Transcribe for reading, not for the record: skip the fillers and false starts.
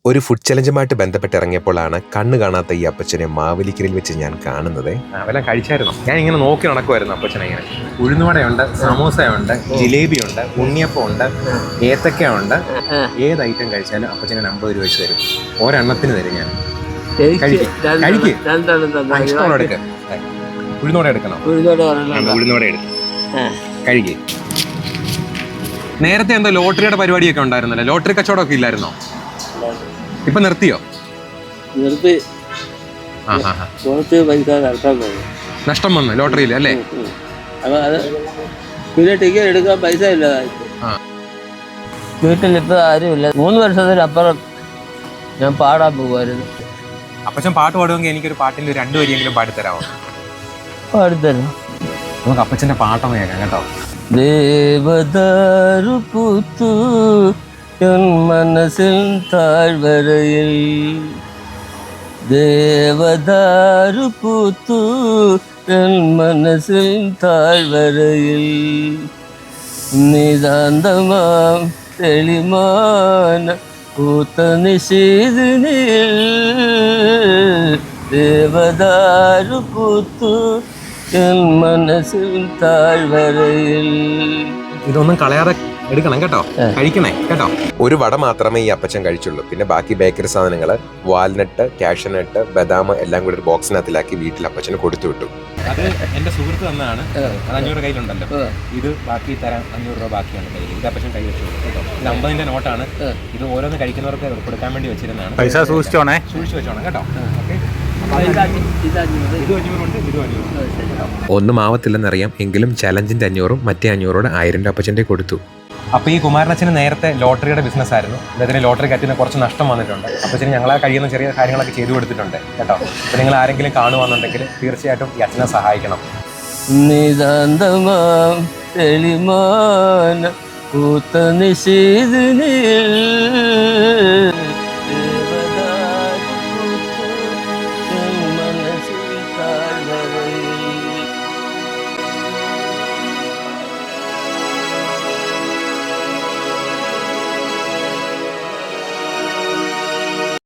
ഒരു ഫുഡ് ചലഞ്ചുമായിട്ട് ബന്ധപ്പെട്ട് ഇറങ്ങിയപ്പോഴാണ് കണ്ണ് കാണാത്ത ഈ അപ്പച്ചനെ മാവേലിക്കരയിൽ വെച്ച് ഞാൻ കാണുന്നത്. അവെല്ലാം കഴിച്ചായിരുന്നു. ഞാൻ ഇങ്ങനെ നോക്കി നടക്കുമായിരുന്നു അപ്പച്ചനെ. ഇങ്ങനെ ഉഴുന്നുവടയുണ്ട്, സമൂസയുണ്ട്, ജിലേബിയുണ്ട്, ഉണ്ണിയപ്പമുണ്ട്, ഏത്തക്കയുണ്ട്. ഏത് ഐറ്റം കഴിച്ചാലും അപ്പച്ചനെ 50 രൂപ വെച്ച് തരും. ഒരെണ്ണത്തിന് തരും ഞാൻ. ഇഷ്ടമുള്ള എടുക്ക. ഉഴുന്നോട എടുക്കണം. ഉഴുന്നോട എടുക്കും. കഴിക്കേ. നേരത്തെ എന്തോ ലോട്ടറിയുടെ പരിപാടിയൊക്കെ ഉണ്ടായിരുന്നല്ലോ. ലോട്ടറി കച്ചവടമൊക്കെ ഇല്ലായിരുന്നോ? ഇപ്പൊ നിർത്തിയോ? നിർത്തി. നഷ്ടം വന്നു ലോട്ടറിയിൽ അല്ലേ? പിന്നെ ടിക്കറ്റ് എടുക്കാൻ പൈസ ഇല്ലതായി. വീട്ടിലിപ്പോ ആരുമില്ല. 3 വർഷത്തിനപ്പുറം ഞാൻ പാടാൻ പോകുമായിരുന്നു. അപ്പച്ചൻ പാട്ട് പാടുമെങ്കിൽ എനിക്കൊരു പാട്ടിൽ 2 വരിയെങ്കിലും പാടിത്തരാമോ? പാടിത്തരാം. നമുക്ക് അപ്പച്ചന്റെ പാട്ടൊന്ന് കേൾക്കാം കേട്ടോ. ദേവദാരു പൂത്തു എൻ മനസ്സിൽ താഴ്വരയിൽ, ദേവദാരു പൂത്തു എൻ മനസ്സിൽ താഴ്വരയിൽ, നിതാന്തമാം തെളിമാന പൂത്ത നിശീതിനിൽ, ദേവദാരു പൂത്തു എൻ മനസ്സിൽ താഴ്വരയിൽ. ഇതൊന്നും കളയാതെ എടുക്കണം കേട്ടോ, കഴിക്കണേ കേട്ടോ. ഒരു വട മാത്രമേ ഈ അപ്പച്ചൻ കഴിച്ചുള്ളൂ. പിന്നെ ബാക്കി ബേക്കറി സാധനങ്ങൾ, വാൽനട്ട്, കാഷ്യനട്ട്, ബദാം എല്ലാം കൂടി ഒരു ബോക്സിനകത്തിലാക്കി വീട്ടിൽ അപ്പച്ചന് കൊടുത്തു വിട്ടു. അത് എന്റെ സുഹൃത്ത് തന്നതാണ്. 500 കയ്യിലുണ്ടല്ലോ. ഇത് ബാക്കി തരാൻ 500 രൂപ ബാക്കിയാണ് കയ്യിൽ. ഇത് അപ്പച്ചൻ കൈ വെച്ചു കേട്ടോ. ഇത് 50ന്റെ നോട്ടാണ്. ഇത് ഓരോന്ന് കഴിക്കുന്നവർക്ക് കൊടുക്കാൻ വേണ്ടി വെച്ചിരുന്നതാണ്. പൈസ സൂക്ഷിച്ചോണേ വെച്ചോണം കേട്ടോ. ഒന്നും ആവത്തില്ലെന്നറിയാം, എങ്കിലും ചലഞ്ചിന്റെ 500ഉം മറ്റേ 500 1000 രൂപ അപ്പച്ചന്റെ കൊടുത്തു. അപ്പോൾ ഈ കുമാരനച്ഛന് നേരത്തെ ലോട്ടറിയുടെ ബിസിനസ് ആയിരുന്നു. അദ്ദേഹത്തിന് ലോട്ടറി കറ്റിന് കുറച്ച് നഷ്ടം വന്നിട്ടുണ്ട്. അപ്പച്ചന് ഞങ്ങളെ കഴിയുന്ന ചെറിയ കാര്യങ്ങളൊക്കെ ചെയ്തു കൊടുത്തിട്ടുണ്ട് കേട്ടോ. അപ്പോൾ നിങ്ങൾ ആരെങ്കിലും കാണുവാന്നുണ്ടെങ്കിൽ തീർച്ചയായിട്ടും ഈ അച്ഛനെ സഹായിക്കണം. നിതാന്തമാം തെളിമാന പൂത്ത നിശീതിനിൽ